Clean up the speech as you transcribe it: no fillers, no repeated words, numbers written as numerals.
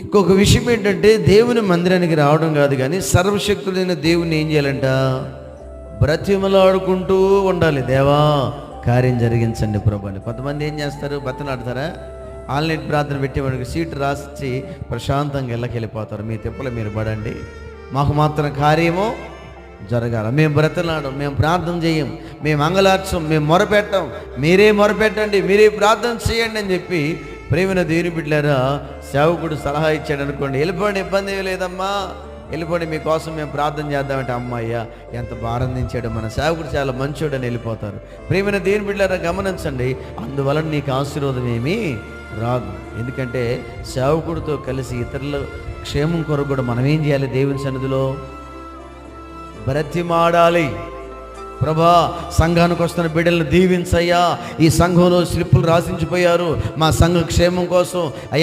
ఇంకొక విషయం ఏంటంటే, దేవుని మందిరానికి రావడం కాదు కానీ సర్వశక్తుడైన దేవుని ఏం చేయాలంట? బ్రతిమలాడుకుంటూ ఉండాలి. దేవా కార్యం జరిగించండి ప్రభు అని. కొంతమంది ఏం చేస్తారు? బతిలాడతారా? ఆన్లైన్ ప్రార్థన పెట్టి మనకి సీటు రాసి ప్రశాంతంగా వెళ్ళకెళ్ళిపోతారు. మీ తిప్పలు మీరు పడండి, మాకు మాత్రం కార్యము జరగాలి. మేము బ్రతలాడం, మేము ప్రార్థన చేయం, మేము అంగలార్చం, మేము మొరపెట్టం, మీరే మొరపెట్టండి, మీరే ప్రార్థన చేయండి అని చెప్పి ప్రేమైన దేవుని బిడ్డలారా, సేవకుడు సలహా ఇచ్చాడు అనుకోండి, వెళ్ళిపోండి, ఇబ్బంది ఏం లేదమ్మా, వెళ్ళిపోండి, మీకోసం మేము ప్రార్థన చేద్దామంటే, అమ్మయ్య ఎంత భారం దించాడు మన సేవకుడు, చాలా మంచోడని వెళ్ళిపోతారు. ప్రేమైన దేవుని బిడ్డలారా గమనించండి, అందువలన నీకు ఆశీర్వాదం ఏమీ రాదు. ఎందుకంటే సేవకుడితో కలిసి ఇతరుల క్షేమం కొరకు కూడా మనం ఏం చేయాలి? దేవుని సన్నిధిలో బ్రతిమాడాలి. ప్రభా, సంఘానికి వస్తున్న బిడ్డలను దీవించయ్యా, ఈ సంఘంలో స్లిప్పులు రాసించిపోయారు, మా సంఘ క్షేమం కోసం అయ్యా